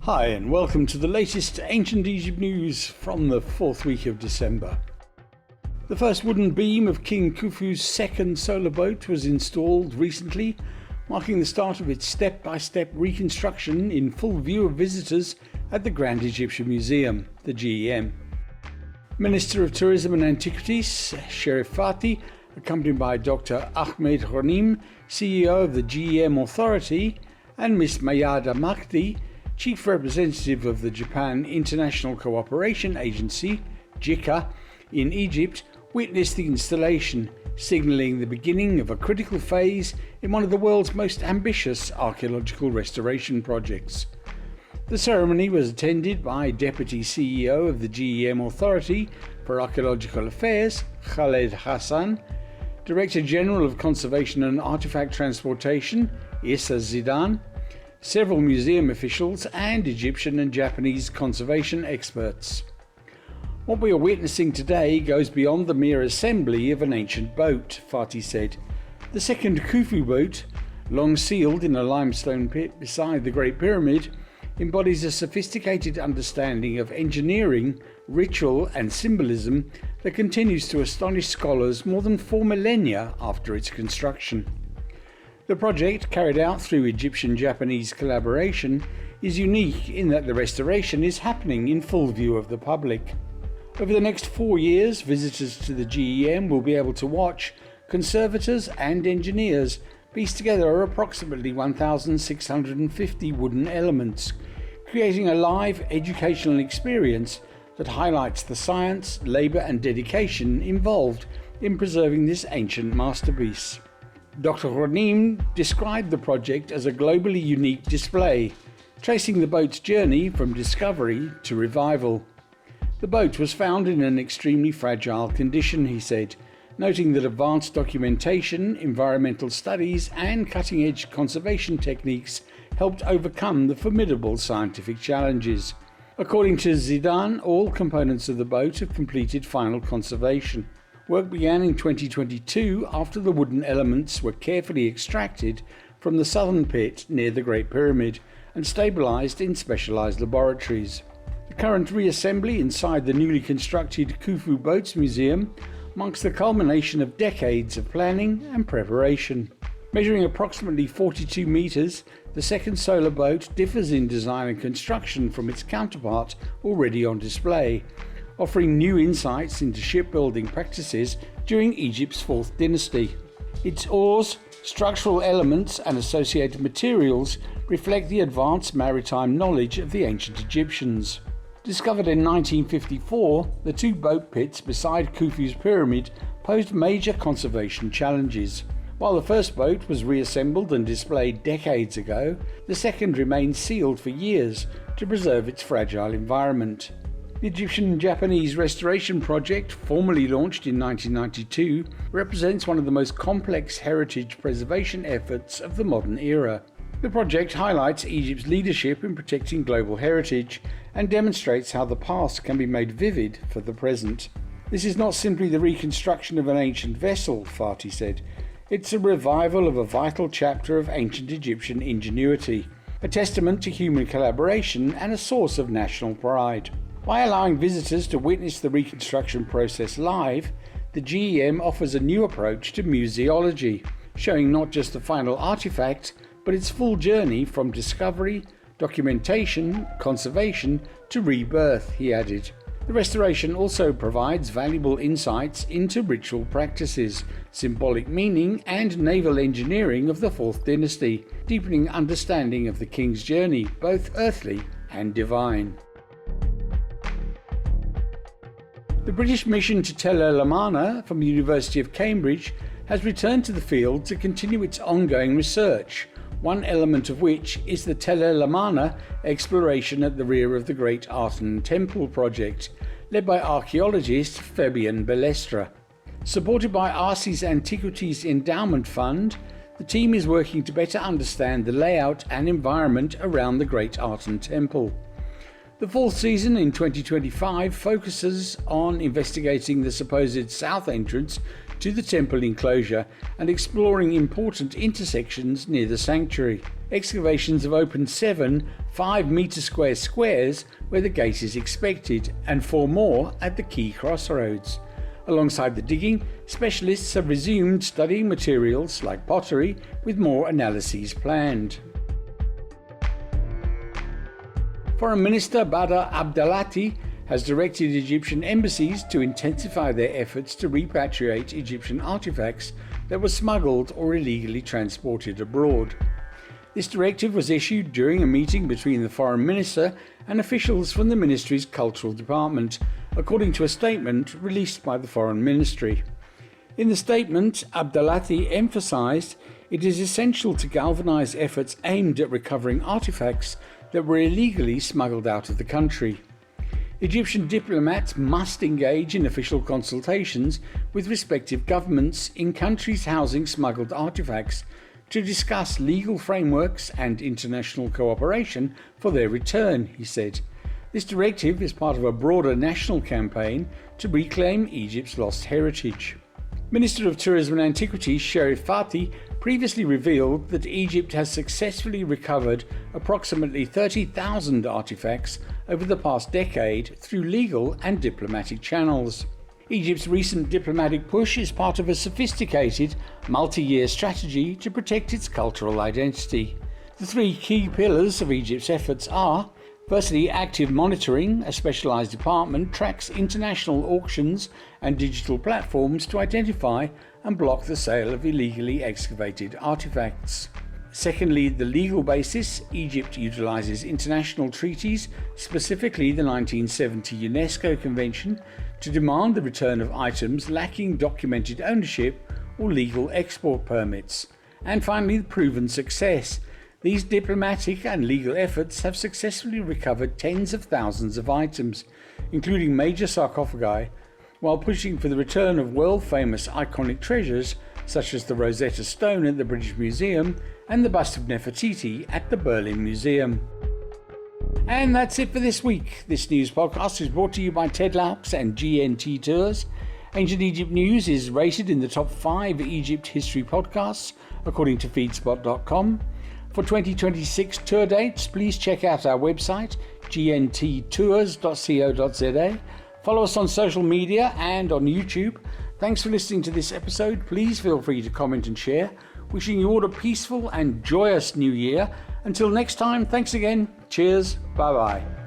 Hi and welcome to the latest Ancient Egypt news from the 4th week of December. The first wooden beam of King Khufu's second solar boat was installed recently, marking the start of its step-by-step reconstruction in full view of visitors at the Grand Egyptian Museum, the GEM. Minister of Tourism and Antiquities, Sherif Fati, accompanied by Dr. Ahmed Ghanim, CEO of the GEM Authority, and Ms. Mayada Mahdi, Chief Representative of the Japan International Cooperation Agency, JICA, in Egypt, witnessed the installation, signalling the beginning of a critical phase in one of the world's most ambitious archaeological restoration projects. The ceremony was attended by Deputy CEO of the GEM Authority for Archaeological Affairs, Khaled Hassan, Director General of Conservation and Artefact Transportation, Issa Zidan, several museum officials and Egyptian and Japanese conservation experts. What we are witnessing today goes beyond the mere assembly of an ancient boat, Fati said. The second Khufu boat, long sealed in a limestone pit beside the Great Pyramid, embodies a sophisticated understanding of engineering, ritual and symbolism that continues to astonish scholars more than 4 millennia after its construction. The project, carried out through Egyptian-Japanese collaboration, is unique in that the restoration is happening in full view of the public. Over the next 4 years, visitors to the GEM will be able to watch conservators and engineers piece together approximately 1,650 wooden elements, creating a live educational experience that highlights the science, labour and dedication involved in preserving this ancient masterpiece. Dr. Ghanim described the project as a globally unique display, tracing the boat's journey from discovery to revival. The boat was found in an extremely fragile condition, he said, noting that advanced documentation, environmental studies and cutting-edge conservation techniques helped overcome the formidable scientific challenges. According to Zidan, all components of the boat have completed final conservation. Work began in 2022 after the wooden elements were carefully extracted from the southern pit near the Great Pyramid and stabilised in specialised laboratories. The current reassembly inside the newly constructed Khufu Boats Museum marks the culmination of decades of planning and preparation. Measuring approximately 42 metres, the second solar boat differs in design and construction from its counterpart already on display, offering new insights into shipbuilding practices during Egypt's 4th dynasty. Its oars, structural elements and associated materials reflect the advanced maritime knowledge of the ancient Egyptians. Discovered in 1954, the two boat pits beside Khufu's pyramid posed major conservation challenges. While the first boat was reassembled and displayed decades ago, the second remained sealed for years to preserve its fragile environment. The Egyptian-Japanese restoration project, formally launched in 1992, represents one of the most complex heritage preservation efforts of the modern era. The project highlights Egypt's leadership in protecting global heritage and demonstrates how the past can be made vivid for the present. This is not simply the reconstruction of an ancient vessel, Fati said. It's a revival of a vital chapter of ancient Egyptian ingenuity, a testament to human collaboration and a source of national pride. By allowing visitors to witness the reconstruction process live, the GEM offers a new approach to museology, showing not just the final artefact, but its full journey from discovery, documentation, conservation to rebirth, he added. The restoration also provides valuable insights into ritual practices, symbolic meaning and naval engineering of the 4th dynasty, deepening understanding of the king's journey, both earthly and divine. The British mission to Tel El Amarna from the University of Cambridge has returned to the field to continue its ongoing research, one element of which is the Tel El Amarna exploration at the rear of the Great Arten Temple project, led by archaeologist Fabian Balestra. Supported by Arcee's Antiquities Endowment Fund, the team is working to better understand the layout and environment around the Great Arten Temple. The 4th season in 2025 focuses on investigating the supposed south entrance to the temple enclosure and exploring important intersections near the sanctuary. Excavations have opened 7 5-metre square squares where the gate is expected and 4 more at the key crossroads. Alongside the digging, specialists have resumed studying materials like pottery, with more analyses planned. Foreign Minister Badr Abdelati has directed Egyptian embassies to intensify their efforts to repatriate Egyptian artefacts that were smuggled or illegally transported abroad. This directive was issued during a meeting between the Foreign Minister and officials from the Ministry's Cultural Department, according to a statement released by the Foreign Ministry. In the statement, Abdelati emphasised it is essential to galvanise efforts aimed at recovering artefacts that were illegally smuggled out of the country. Egyptian diplomats must engage in official consultations with respective governments in countries housing smuggled artefacts to discuss legal frameworks and international cooperation for their return, he said. This directive is part of a broader national campaign to reclaim Egypt's lost heritage. Minister of Tourism and Antiquities Sherif Fati previously revealed that Egypt has successfully recovered approximately 30,000 artefacts over the past decade through legal and diplomatic channels. Egypt's recent diplomatic push is part of a sophisticated, multi-year strategy to protect its cultural identity. The 3 key pillars of Egypt's efforts are: firstly, active monitoring. A specialised department tracks international auctions and digital platforms to identify and block the sale of illegally excavated artefacts. Secondly, the legal basis. Egypt utilises international treaties, specifically the 1970 UNESCO Convention, to demand the return of items lacking documented ownership or legal export permits. And finally, the proven success. These diplomatic and legal efforts have successfully recovered tens of thousands of items, including major sarcophagi, while pushing for the return of world-famous iconic treasures such as the Rosetta Stone at the British Museum and the bust of Nefertiti at the Berlin Museum. And that's it for this week. This news podcast is brought to you by Ted Laux and GNT Tours. Ancient Egypt News is rated in the top 5 Egypt history podcasts, according to feedspot.com. For 2026 tour dates, please check out our website, gnttours.co.za. Follow us on social media and on YouTube. Thanks for listening to this episode. Please feel free to comment and share. Wishing you all a peaceful and joyous new year. Until next time, thanks again. Cheers. Bye-bye.